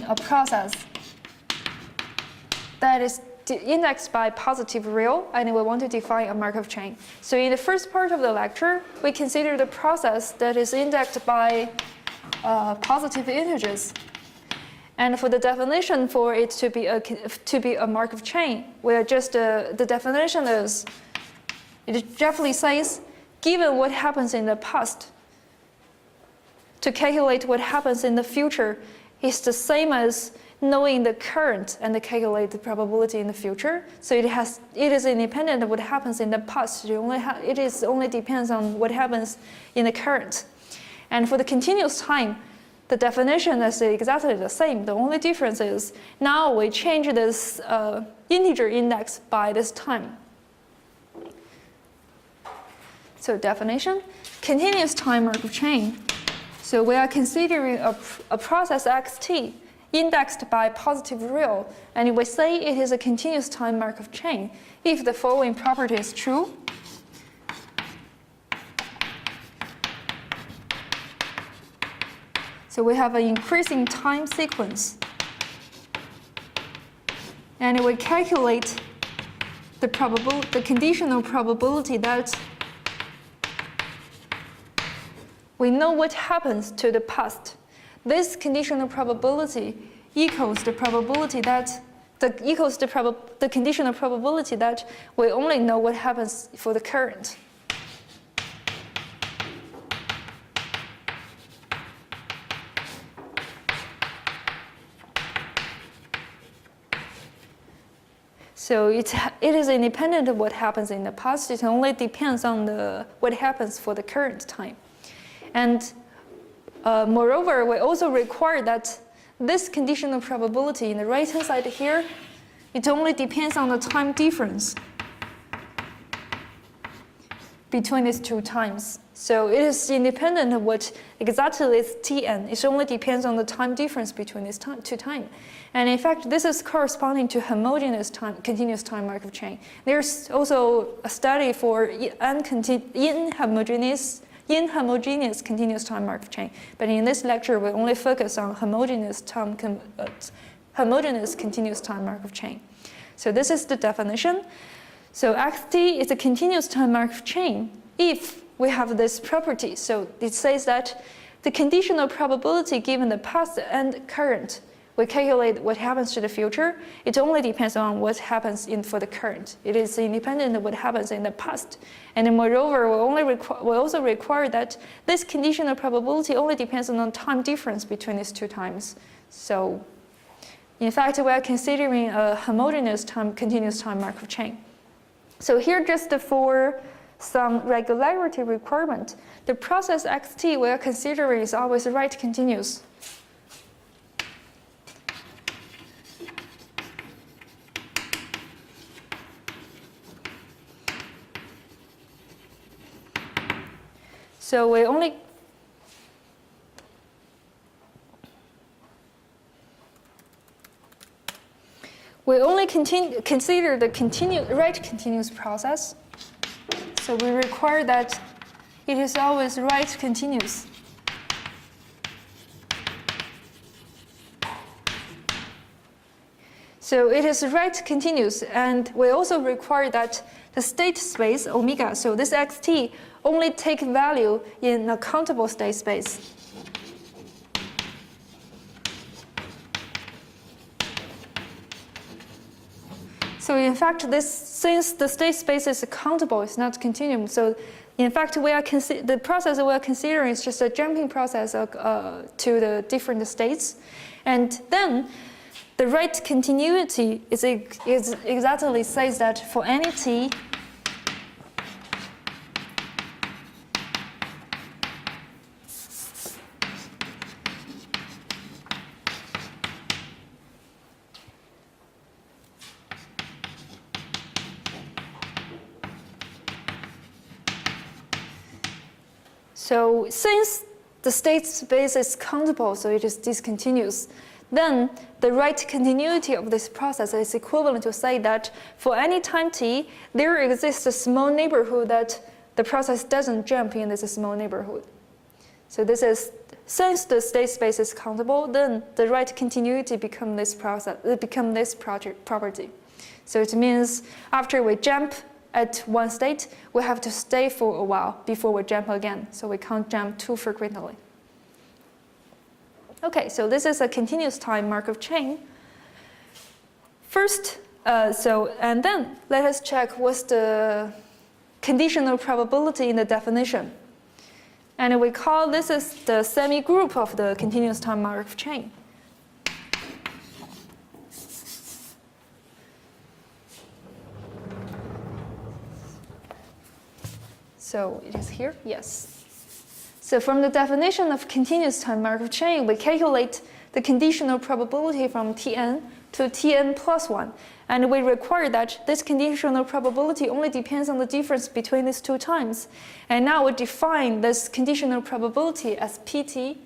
a process that is indexed by positive real, and we want to define a Markov chain. So in the first part of the lecture, we consider the process that is indexed by positive integers. And for the definition for it to be a Markov chain, where just the definition is, it definitely says, given what happens in the past, to calculate what happens in the future is the same as knowing the current and calculate the probability in the future. So it is independent of what happens in the past. It only depends on what happens in the current. And for the continuous time, the definition is exactly the same. The only difference is now we change this integer index by this time. So definition, continuous time Markov chain. So we are considering a process xt indexed by positive real, and we say it is a continuous time Markov chain if the following property is true. So we have an increasing time sequence, and we calculate the conditional probability that we know what happens to the past. This conditional probability equals the probability that the conditional probability that we only know what happens for the current. So it is independent of what happens in the past. It only depends on what happens for the current time. And moreover, we also require that this conditional probability in the right-hand side here, it only depends on the time difference between these two times. So it is independent of what exactly is Tn. It only depends on the time difference between these two times. And in fact, this is corresponding to homogeneous time, continuous time Markov chain. There's also a study for inhomogeneous continuous time Markov chain. But in this lecture, we only focus on homogeneous continuous time Markov chain. So this is the definition. So xt is a continuous time Markov chain if we have this property. So it says that the conditional probability given the past and current, we calculate what happens to the future. It only depends on what happens for the current. It is independent of what happens in the past. And then moreover, we also require that this conditional probability only depends on the time difference between these two times. So in fact, we are considering a homogeneous continuous time Markov chain. So here just for some regularity requirement, the process xt we are considering is always right continuous. So we only consider the right continuous process. So we require that it is always right continuous. So it is right continuous, and we also require that the state space omega, so this xt, only take value in a countable state space. So in fact, since the state space is countable, it's not continuum. So in fact, the process we are considering is just a jumping process to the different states. And then the right continuity is exactly says that for any t, so since the state space is countable, so it is discontinuous, then the right continuity of this process is equivalent to say that for any time t, there exists a small neighborhood that the process doesn't jump in this small neighborhood. So this is, since the state space is countable, then the right continuity become this property. So it means after we jump at one state, we have to stay for a while before we jump again. So we can't jump too frequently. Okay, so this is a continuous time Markov chain. First, and then let us check what's the conditional probability in the definition. And we call this is the semi-group of the continuous time Markov chain. So it is here, yes. So from the definition of continuous time Markov chain, we calculate the conditional probability from Tn to Tn plus 1. And we require that this conditional probability only depends on the difference between these two times. And now we define this conditional probability as Pt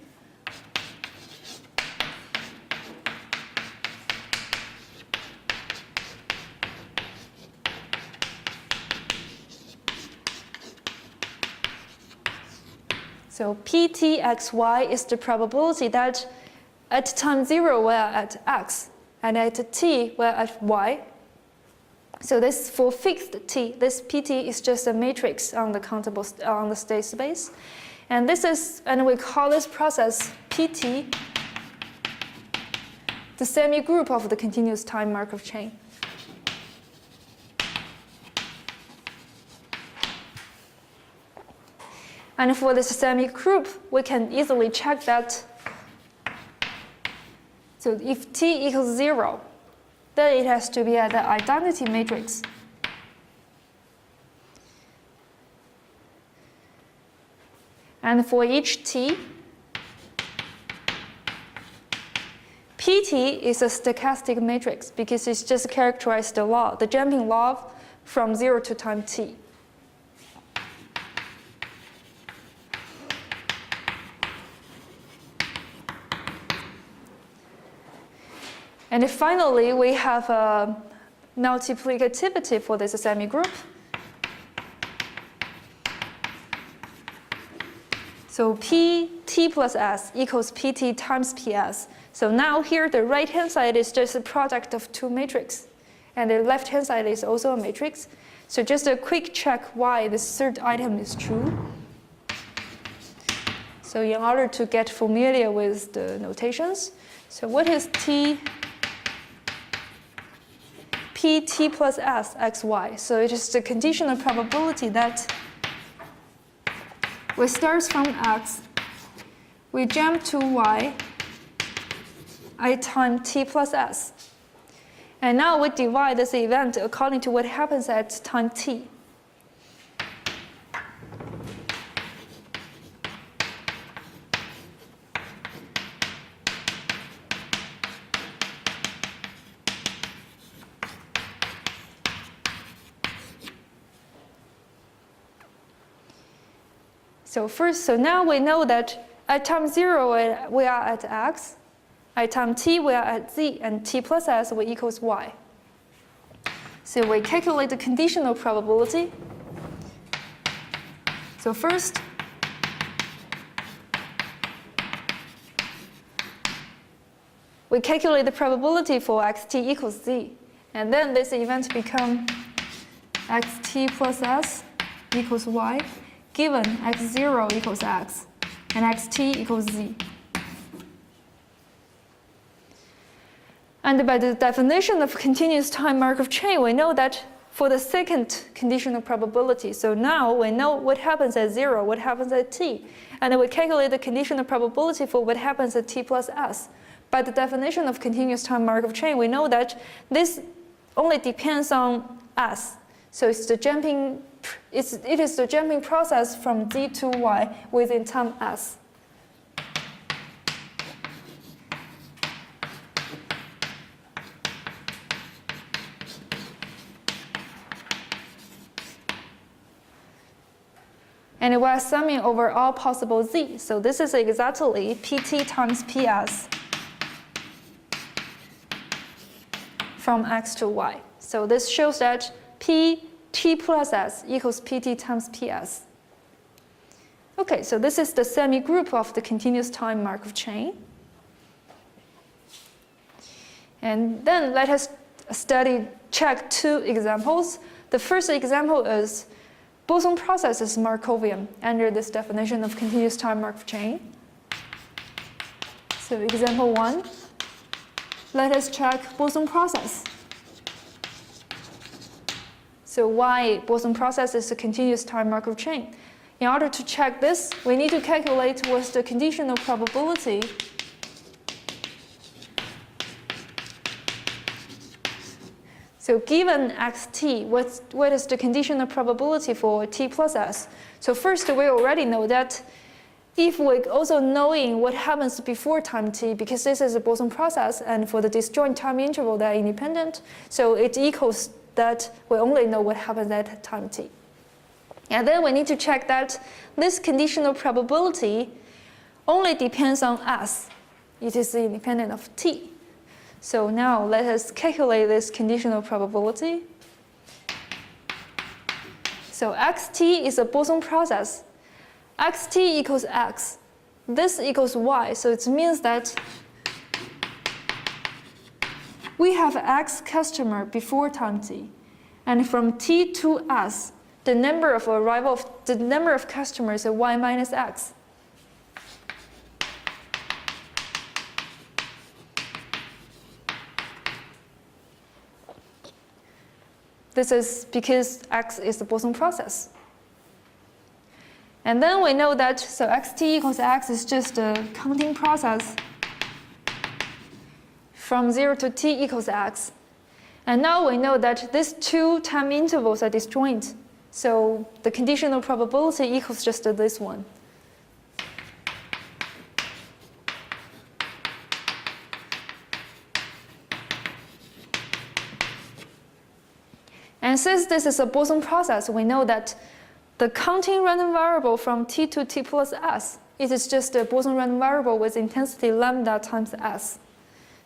So Ptxy is the probability that at time 0 we are at x, and at t we are at y. So this for fixed t, this Pt is just a matrix on the countable on the state space, and this is, and we call this process Pt, the semi-group of the continuous time Markov chain. And for this semi-group, we can easily check that. So if t equals 0, then it has to be at the identity matrix. And for each t, Pt is a stochastic matrix because it's just characterized the law, the jumping law from 0 to time t. And finally, we have a multiplicativity for this semi-group. So Pt plus s equals Pt times Ps. So now here the right-hand side is just a product of two matrices, and the left-hand side is also a matrix. So just a quick check why this third item is true. So in order to get familiar with the notations, so what is T? Pt plus s xy. So it is the conditional probability that we start from x, we jump to y at time t plus s. And now we divide this event according to what happens at time t. So now we know that at time 0 we are at x, at time t we are at z, and t plus s we equals y. So we calculate the conditional probability. So first, we calculate the probability for xt equals z, and then this event becomes xt plus s equals y, given x0 equals x, and xt equals z. And by the definition of continuous time Markov chain, we know that for the second conditional probability, so now we know what happens at 0, what happens at t, and then we calculate the conditional probability for what happens at t plus s. By the definition of continuous time Markov chain, we know that this only depends on s. So it's the jumping, it is the jumping process from z to y within time s. And we are summing over all possible z. So this is exactly Pt times Ps from x to y. So this shows that Pt plus s equals Pt times Ps. Okay, so this is the semi-group of the continuous time Markov chain. And then let us check two examples. The first example is Poisson process is Markovian under this definition of continuous time Markov chain. So example 1, let us check Poisson process. So why Poisson process is a continuous time Markov chain? In order to check this, we need to calculate what's the conditional probability So given xt, what is the conditional probability for t plus s? So first, we already know that if we also knowing what happens before time t, because this is a Poisson process, and for the disjoint time interval, they are independent, so it equals that we only know what happens at time t. And then we need to check that this conditional probability only depends on s. It is independent of t. So now let us calculate this conditional probability. So xt is a Poisson process. Xt equals x. This equals y. So it means that we have x customer before time t. And from t to s, the number of customers is y minus x. This is because x is the Poisson process. And then we know that, so xt equals x is just a counting process from 0 to t equals x. And now we know that these two time intervals are disjoint. So the conditional probability equals just this one. And since this is a Poisson process, we know that the counting random variable from t to t plus s, it is just a Poisson random variable with intensity lambda times s.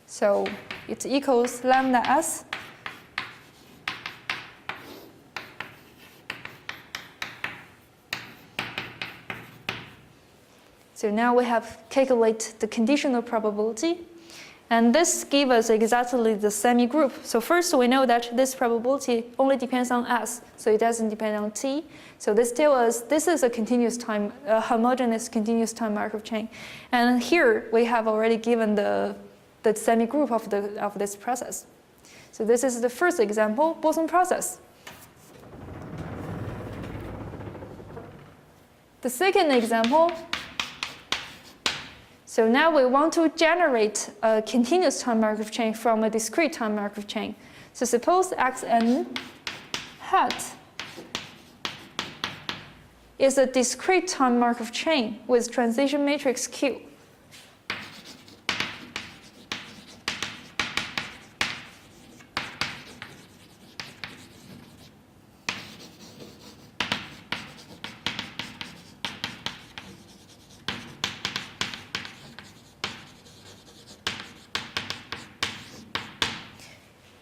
So it equals lambda s. So now we have calculated the conditional probability. And this gives us exactly the semi-group. So first we know that this probability only depends on s, so it doesn't depend on t. So this tells us this is a continuous time, a homogeneous continuous time Markov chain. And here we have already given the semi-group of this process. So this is the first example, Poisson process. The second example, so now we want to generate a continuous time Markov chain from a discrete time Markov chain. So suppose xn hat is a discrete time Markov chain with transition matrix Q.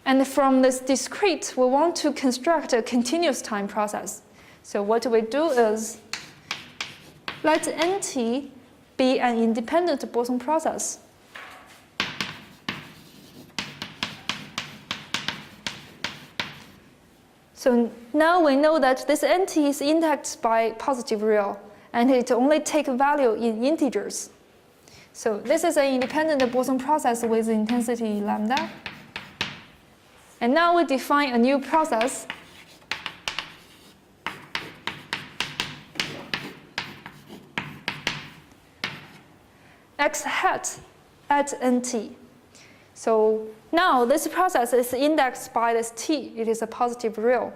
And from this discrete, we want to construct a continuous time process. So what we do is let NT be an independent Poisson process. So now we know that this NT is indexed by positive real, and it only takes value in integers. So this is an independent Poisson process with intensity lambda. And now we define a new process. X hat at NT. So now this process is indexed by this T. It is a positive real.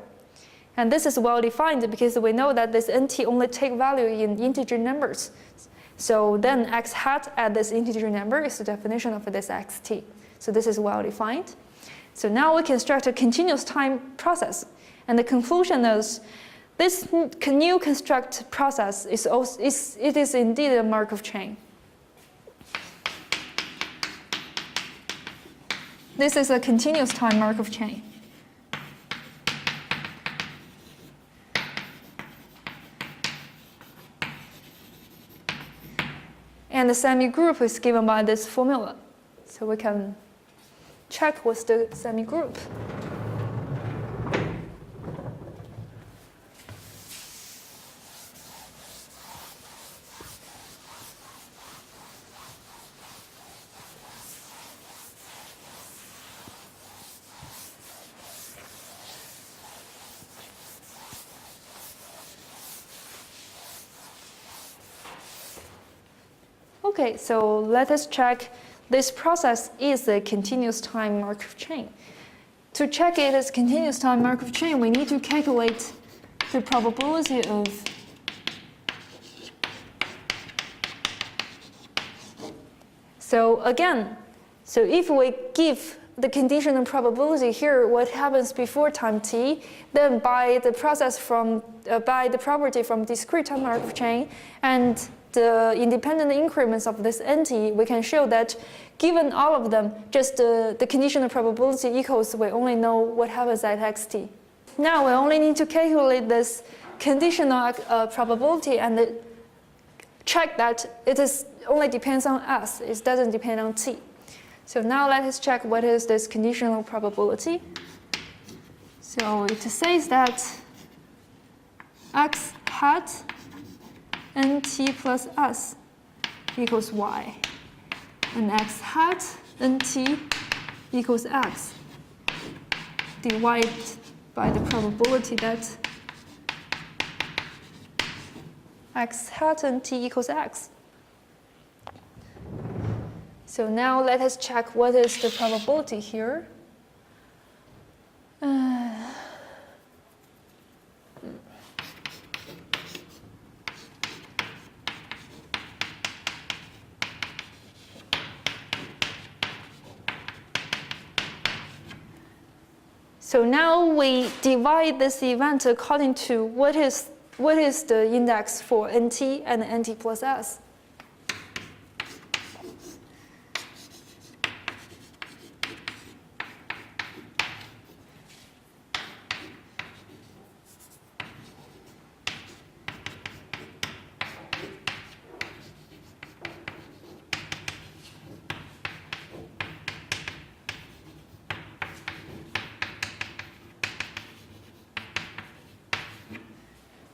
And this is well defined because we know that this NT only takes value in integer numbers. So then X hat at this integer number is the definition of this XT. So this is well defined. So now we construct a continuous time process. And the conclusion is this new construct process is indeed a Markov chain. This is a continuous time Markov chain. and the semi-group is given by this formula. So we can check what's the semi-group. Okay, so let us check this process is a continuous time Markov chain. To check it as continuous time Markov chain, we need to calculate the probability of so if we give the conditional probability here what happens before time t, then by the property from discrete-time Markov chain and the independent increments of this nt, we can show that given all of them, just the conditional probability equals, we only know what happens at xt. Now we only need to calculate this conditional probability and check that it is only depends on s, it doesn't depend on t. So now let us check what is this conditional probability. So it says that x hat nt plus s equals y, and x hat nt equals x, divided by the probability that x hat nt equals x. So now let us check what is the probability here. So now we divide this event according to what is the index for nt and nt plus s.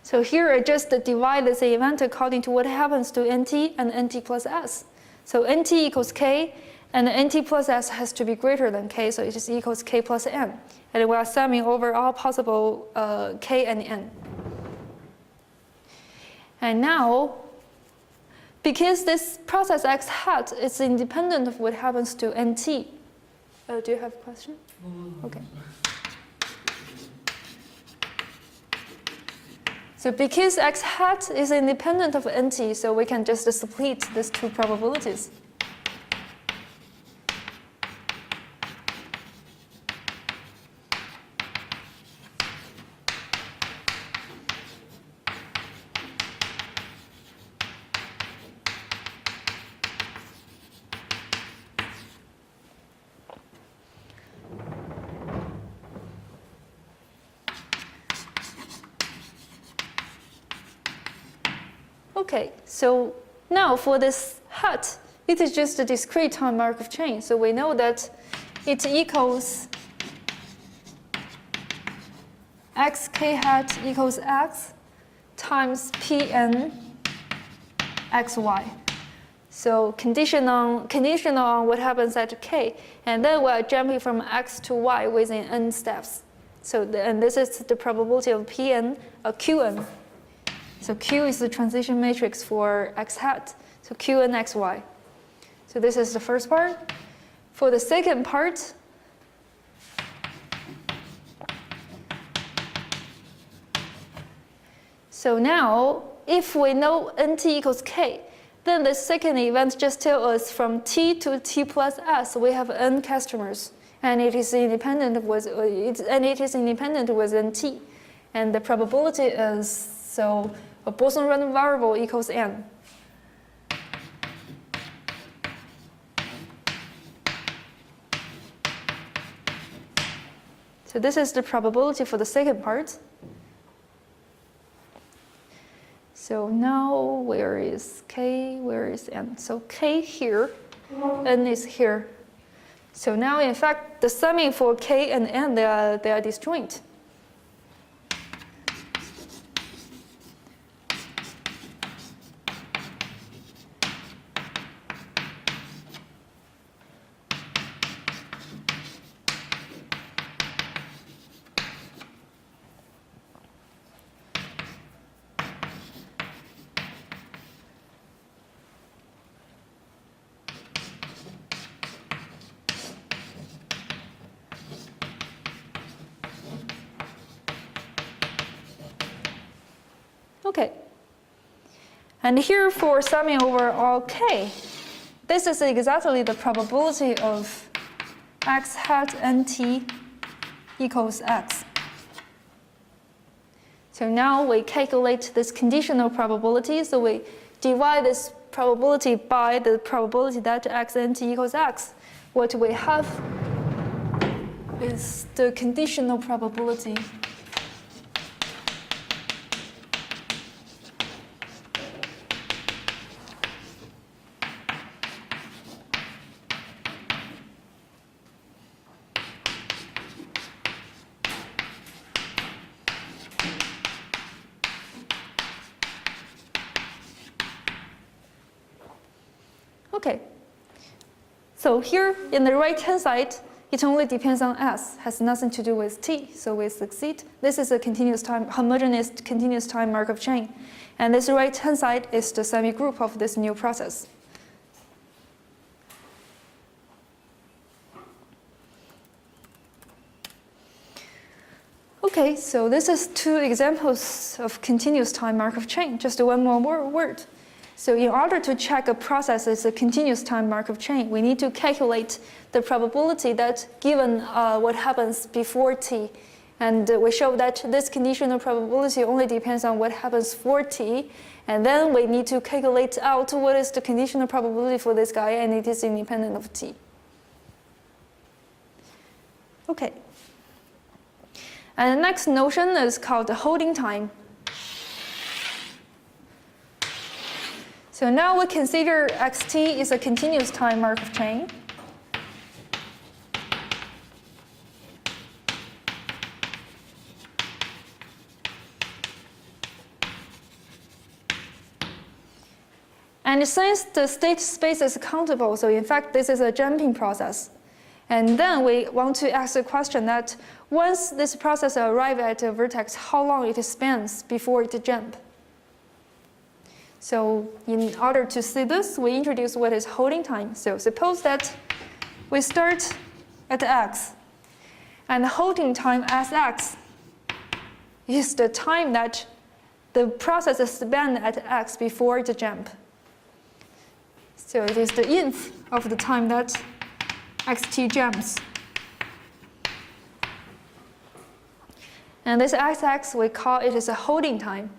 So here I just divide this event according to what happens to nt and nt plus s. So nt equals k, and nt plus s has to be greater than k, so it just equals k plus n. And we are summing over all possible k and n. And now, because this process x hat is independent of what happens to nt. Do you have a question? Okay. So because x hat is independent of nt, so we can just split these two probabilities. Okay, so now for this hat, it is just a discrete time Markov chain. So we know that it equals xk hat equals x times pn xy. So conditional on what happens at k, and then we're jumping from x to y within n steps. So and this is the probability of pn, qn. So Q is the transition matrix for x hat. So Q and xy. So this is the first part. For the second part, so now if we know nt equals k, then the second event just tells us from t to t plus s we have n customers, and it is independent with nt, and the probability is so. A Poisson random variable equals n. So this is the probability for the second part. So now where is k, where is n? So k here, n is here. So now in fact the summing for k and n, they are disjoint. Okay. And here for summing over all k, this is exactly the probability of x hat nt equals x. So now we calculate this conditional probability. So we divide this probability by the probability that x nt equals x. What we have is the conditional probability. Okay, so here in the right-hand side, it only depends on S, has nothing to do with T, so we succeed. This is a continuous time, homogeneous continuous time Markov chain. And this right-hand side is the semi-group of this new process. Okay, so this is two examples of continuous time Markov chain, just one more word. So in order to check a process is a continuous time Markov chain, we need to calculate the probability that given what happens before t. And we show that this conditional probability only depends on what happens for t. And then we need to calculate out what is the conditional probability for this guy, and it is independent of t. Okay. And the next notion is called the holding time. So now we consider xt is a continuous time Markov chain. And since the state space is countable, so in fact this is a jumping process. And then we want to ask the question that once this process arrives at a vertex, how long it spans before it jumps? So in order to see this, we introduce what is holding time. So suppose that we start at x, and the holding time as x is the time that the process is spent at x before it jump. So it is the nth of the time that xt jumps. And this x we call it as a holding time.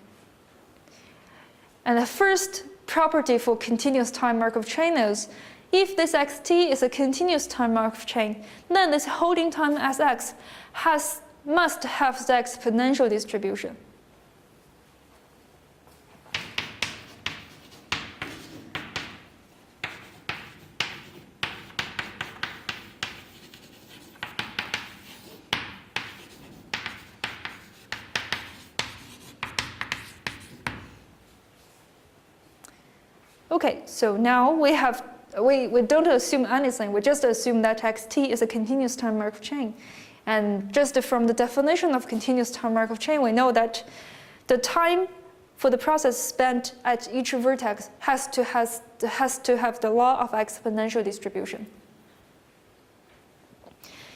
And the first property for continuous time Markov chain is if this xt is a continuous time Markov chain, then this holding time as x must have the exponential distribution. Okay, so now we don't assume anything. We just assume that xt is a continuous time Markov chain. And just from the definition of continuous time Markov chain, we know that the time for the process spent at each vertex has to have the law of exponential distribution.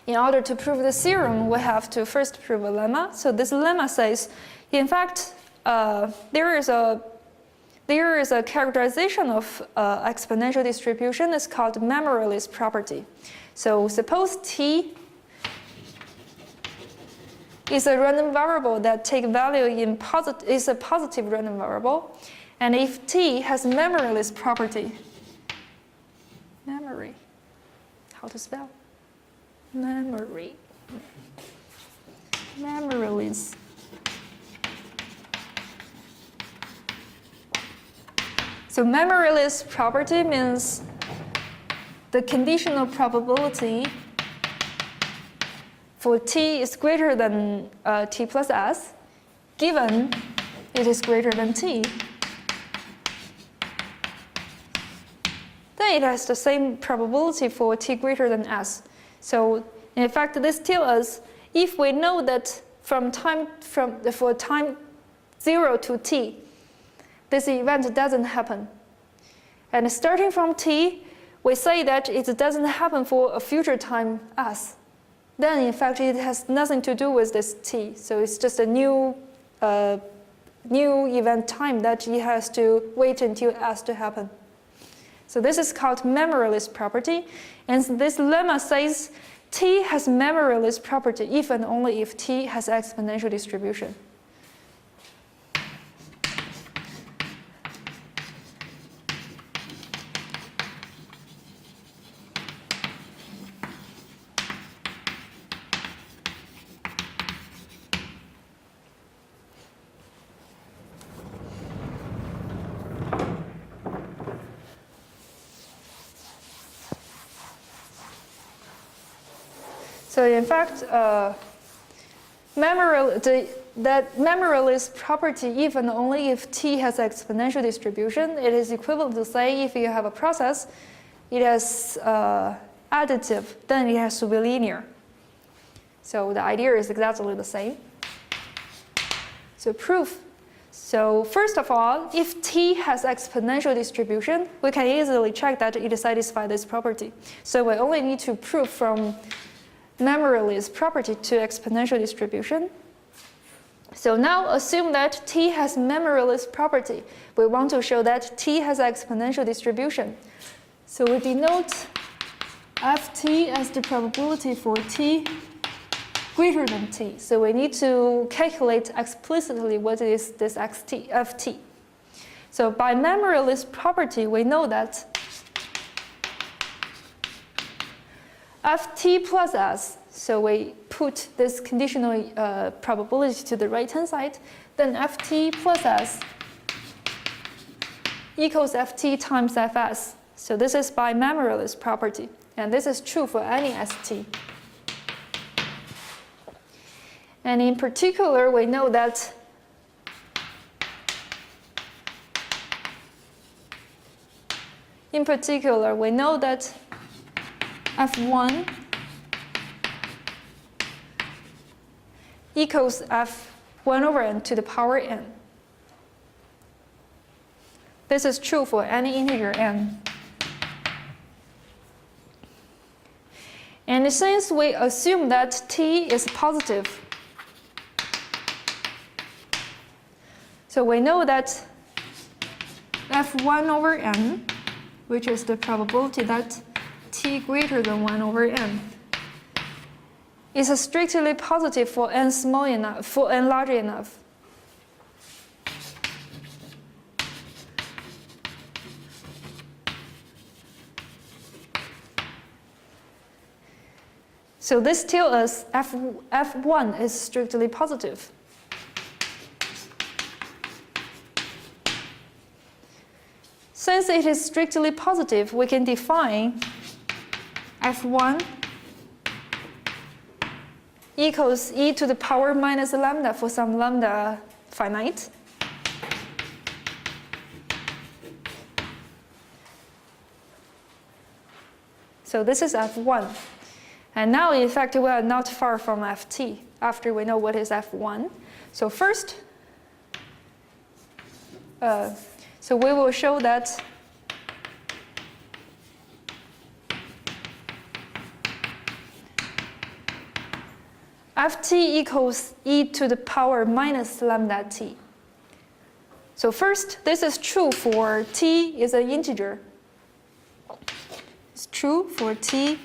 In order to prove the theorem, we have to first prove a lemma. So this lemma says, in fact, there is a characterization of exponential distribution. It's called Memoryless Property. So suppose t is a random variable that take value in is a positive random variable, and if t has memoryless property, memory, how to spell? Memory, memoryless So memoryless property means the conditional probability for t is greater than t plus s, given it is greater than t. Then it has the same probability for t greater than s. So in fact, this tells us if we know that for time 0 to t, this event doesn't happen. And starting from t, we say that it doesn't happen for a future time s. Then in fact, it has nothing to do with this t. So it's just a new event time that it has to wait until s to happen. So this is called memoryless property. And this lemma says t has memoryless property if and only if t has exponential distribution. So in fact, that memoryless property, if and only if t has exponential distribution, it is equivalent to say if you have a process, it has additive, then it has to be linear. So the idea is exactly the same. So proof. So first of all, if t has exponential distribution, we can easily check that it satisfies this property. So we only need to prove from memoryless property to exponential distribution. So now assume that t has memoryless property. We want to show that t has exponential distribution. So we denote ft as the probability for t greater than t. So we need to calculate explicitly what is this ft. So by memoryless property, we know that ft plus s, so we put this conditional probability to the right-hand side, then ft plus s equals ft times fs. So this is by memoryless property, and this is true for any st. And in particular, we know that f1 equals f1 over n to the power n. This is true for any integer n. And since we assume that t is positive, so we know that f1 over n, which is the probability that t greater than 1 over n, is strictly positive for n small enough, for n large enough. So this tells us f1 is strictly positive. Since it is strictly positive, we can define f1 equals e to the power minus lambda for some lambda finite. So this is f1. And now, in fact, we are not far from ft after we know what is f1. So first, so we will show that ft equals e to the power minus lambda t. So first, this is true for t is an integer. It's true for t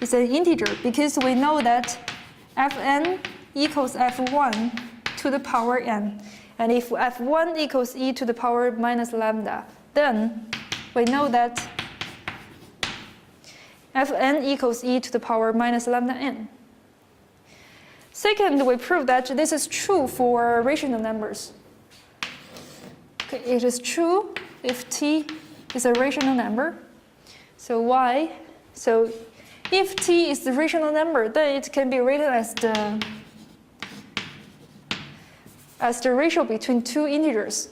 is an integer because we know that fn equals f1 to the power n. And if f1 equals e to the power minus lambda, then we know that fn equals e to the power minus lambda n. Second, we prove that this is true for rational numbers. Okay, it is true if t is a rational number. So y, so if t is the rational number, then it can be written as the ratio between two integers.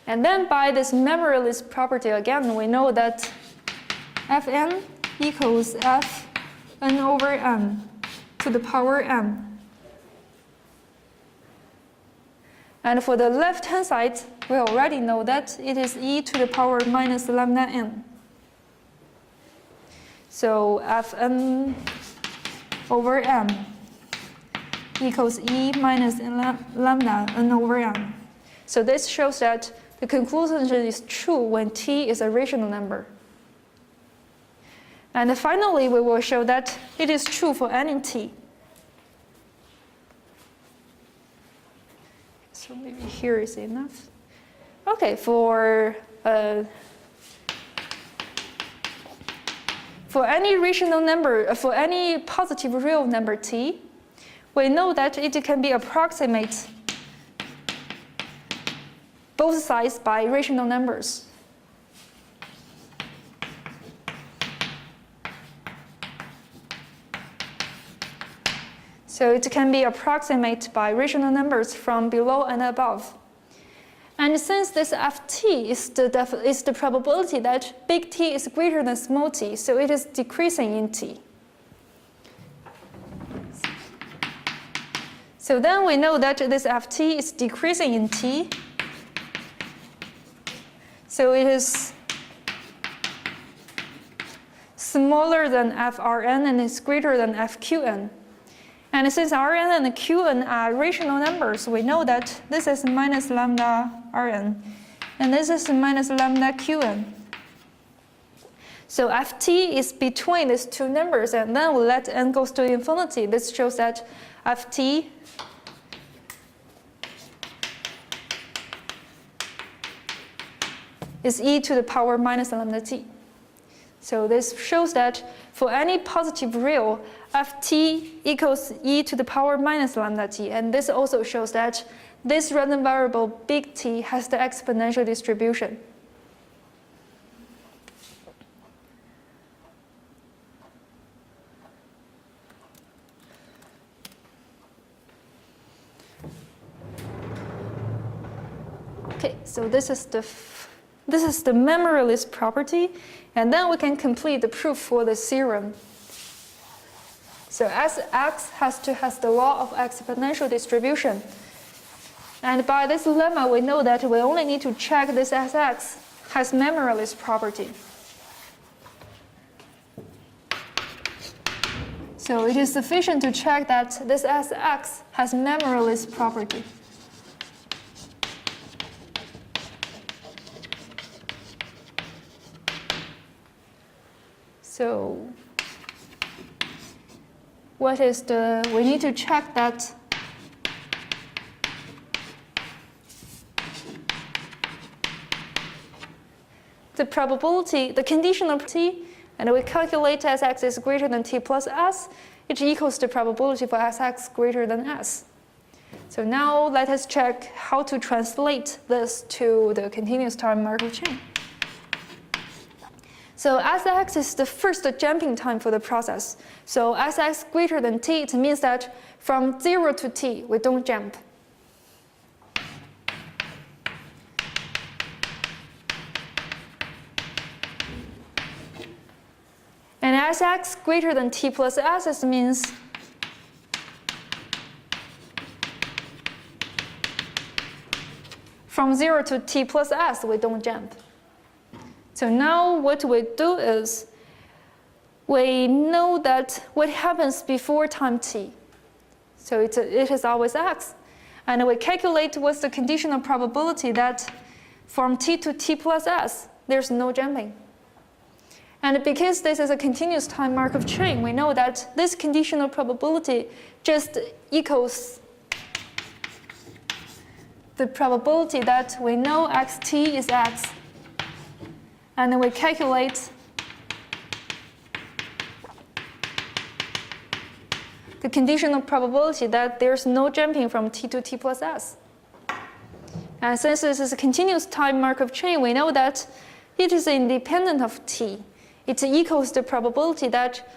And then by this memoryless property again, we know that Fn equals Fn over m to the power m. And for the left-hand side, we already know that it is e to the power minus lambda n. So Fn over m equals e minus lambda n over m. So this shows that the conclusion is true when t is a rational number. And finally, we will show that it is true for any t. So maybe here is enough. Okay, for any rational number, for any positive real number t, we know that it can be approximate both sides by rational numbers. So it can be approximate by rational numbers from below and above. And since this ft is the probability that big T is greater than small t, so it is decreasing in t. So then we know that this ft is decreasing in t. So it is smaller than frn and is greater than fqn. And since Rn and Qn are rational numbers, we know that this is minus lambda Rn, and this is minus lambda Qn. So Ft is between these two numbers, and then we let n goes to infinity. This shows that Ft is e to the power minus lambda t. So this shows that for any positive real, Ft equals e to the power minus lambda t. And this also shows that this random variable big T has the exponential distribution. Okay, so this is the memoryless property, and then we can complete the proof for the theorem. So Sx has the law of exponential distribution. And by this lemma, we know that we only need to check this Sx has memoryless property. So it is sufficient to check that this Sx has memoryless property. So we need to check that the probability, the conditional t, and we calculate Sx is greater than t plus s, it equals the probability for Sx greater than s. So now let us check how to translate this to the continuous time Markov chain. So Sx is the first jumping time for the process. So Sx greater than t, it means that from 0 to t, we don't jump. And Sx greater than t plus s means from 0 to t plus s, we don't jump. So now what we do is we know that what happens before time t. So it is always x. And we calculate what's the conditional probability that from t to t plus s, there's no jumping. And because this is a continuous time Markov chain, we know that this conditional probability just equals the probability that we know xt is x. And then we calculate the conditional probability that there's no jumping from t to t plus s. And since this is a continuous time Markov chain, we know that it is independent of t. It equals the probability that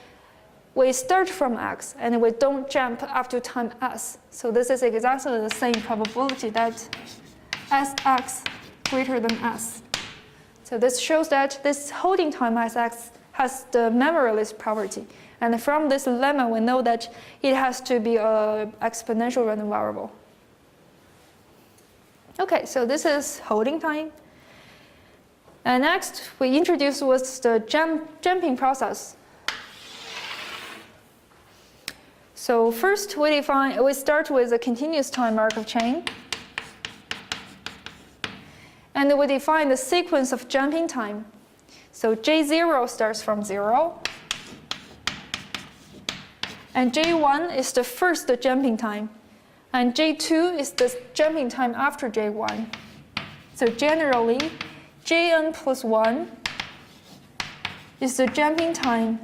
we start from x and we don't jump up to time s. So this is exactly the same probability that sx greater than s. So this shows that this holding time sx has the memoryless property. And from this lemma, we know that it has to be an exponential random variable. Okay, so this is holding time. And next, we introduce what's the jumping process. So first, we start with a continuous time Markov chain. And we define the sequence of jumping time. So J0 starts from 0. And J1 is the first jumping time. And J2 is the jumping time after J1. So generally, Jn plus 1 is the jumping time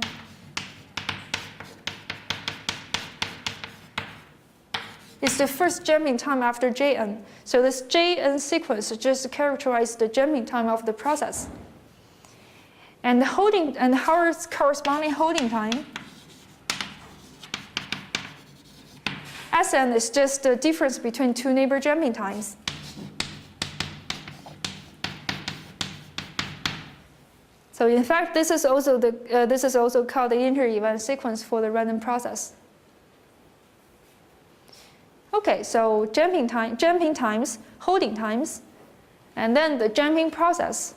it's the first jumping time after Jn. So this Jn sequence just characterizes the jumping time of the process. And Howard's corresponding holding time, Sn is just the difference between two neighbor jumping times. So in fact, this is also called the inter-event sequence for the random process. Okay, so jumping times, holding times, and then the jumping process.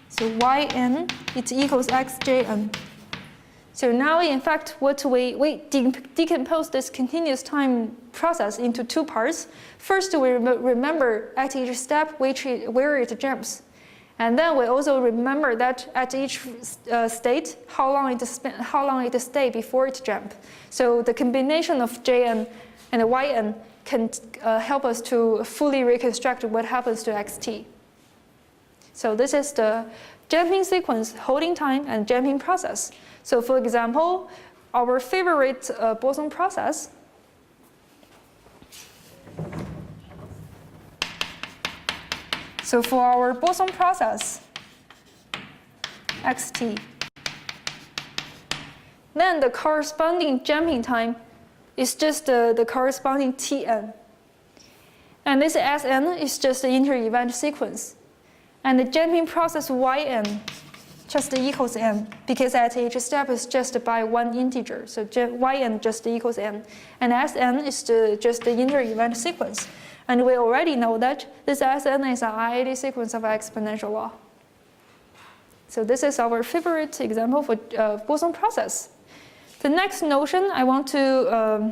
So Yn, it equals xjn. So now, in fact, we decompose this continuous time process into two parts. First, we remember at each step where it jumps. And then we also remember that at each state, how long it stay before it jump. So the combination of Jn and Yn can help us to fully reconstruct what happens to xt. So this is the jumping sequence, holding time, and jumping process. So for example, our favorite Poisson process. So for our Poisson process, xt, then the corresponding jumping time is just the corresponding Tn. And this Sn is just the inter-event sequence. And the jumping process Yn just equals n, because at each step is just by one integer. So Yn just equals n. And Sn is just the inter-event sequence. And we already know that this Sn is an IID sequence of exponential law. So this is our favorite example for Poisson process. The next notion I want to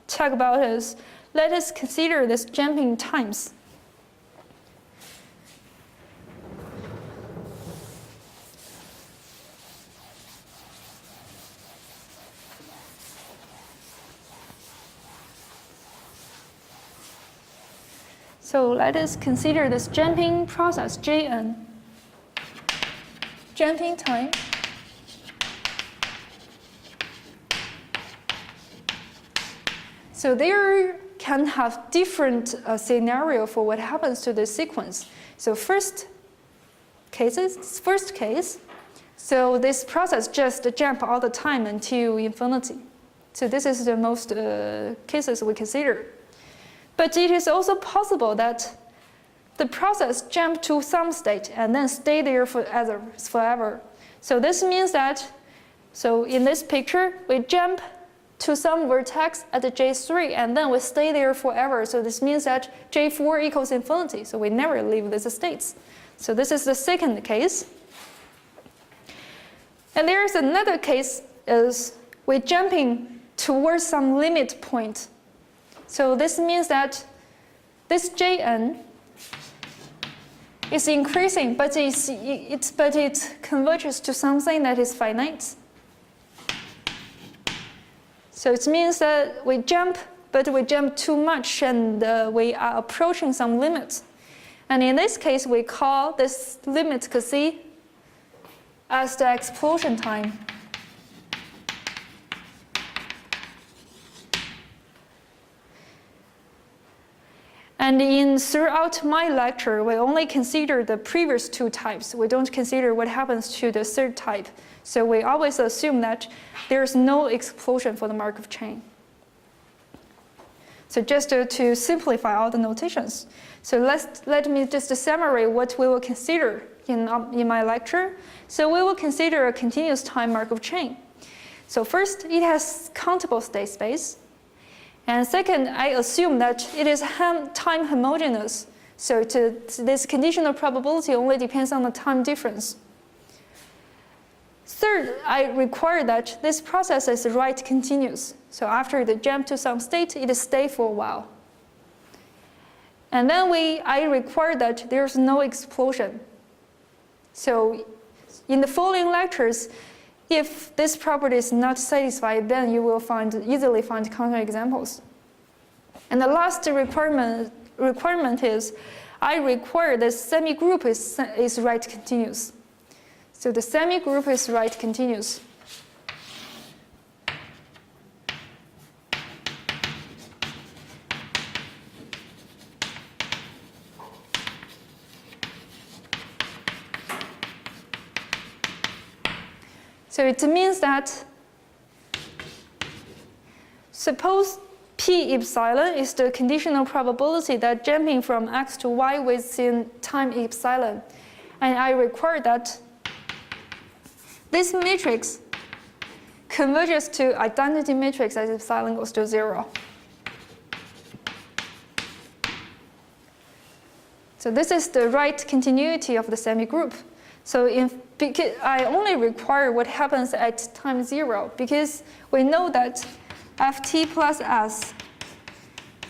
talk about is, let us consider this jumping times. So let us consider this jumping process, Jn, jumping time. So there can have different scenario for what happens to this sequence. So first case, so this process just jump all the time until infinity. So this is the most cases we consider. But it is also possible that the process jump to some state and then stay there forever. So this means that, so in this picture, we jump to some vertex at the J3 and then we stay there forever. So this means that J4 equals infinity. So we never leave these states. So this is the second case. And there is another case is we're jumping towards some limit point. So this means that this Jn is increasing, but it converges to something that is finite. So it means that we jump, but we jump too much and we are approaching some limit. And in this case, we call this limit Kc as the explosion time. And throughout my lecture, we only consider the previous two types. We don't consider what happens to the third type. So we always assume that there's no explosion for the Markov chain. So just to simplify all the notations. So let me just summarize what we will consider in my lecture. So we will consider a continuous time Markov chain. So first, it has countable state space. And second, I assume that it is time homogeneous. So this conditional probability only depends on the time difference. Third, I require that this process is right continuous. So after the jump to some state, it stays for a while. And then I require that there's no explosion. So in the following lectures, if this property is not satisfied, then you will easily find counterexamples. And the last requirement is I require the semigroup is right continuous. So the semigroup is right continuous. So it means that suppose P epsilon is the conditional probability that jumping from x to y within time epsilon. And I require that this matrix converges to identity matrix as epsilon goes to 0. So this is the right continuity of the semigroup. So because I only require what happens at time 0, because we know that ft plus s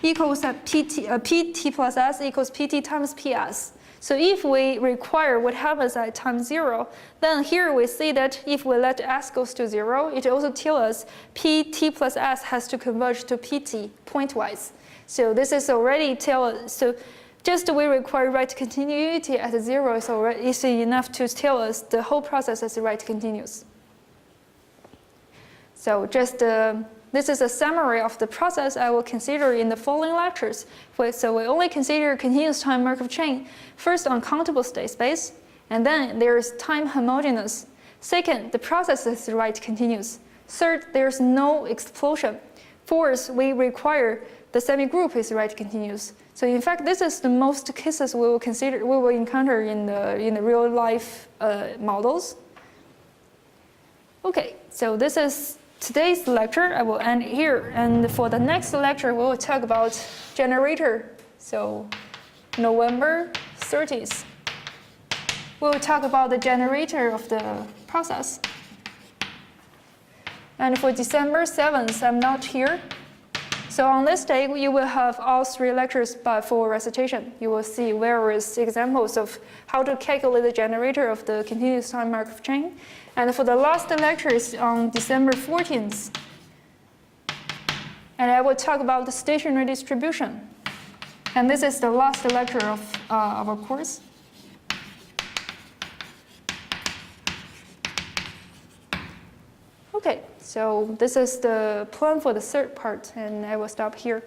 equals pt plus s equals pt times ps. So if we require what happens at time 0, then here we see that if we let s goes to 0, it also tells us pt plus s has to converge to pt pointwise. So this is already so just we require right continuity at 0 is enough to tell us the whole process is right continuous. So just this is a summary of the process I will consider in the following lectures. So we only consider continuous time Markov chain, first on countable state space, and then there's time homogeneous. Second, the process is right continuous. Third, there's no explosion. Fourth, we require the semigroup is right continuous. So in fact, this is the most cases we will encounter in the real life models. Okay, so this is today's lecture. I will end here, and for the next lecture, we will talk about generator. So November 30th, we will talk about the generator of the process. And for December 7th, I'm not here. So on this day, you will have all 3 lectures for recitation. You will see various examples of how to calculate the generator of the continuous time Markov chain. And for the last lecture is on December 14th. And I will talk about the stationary distribution. And this is the last lecture of our course. Okay, so this is the plan for the third part, and I will stop here.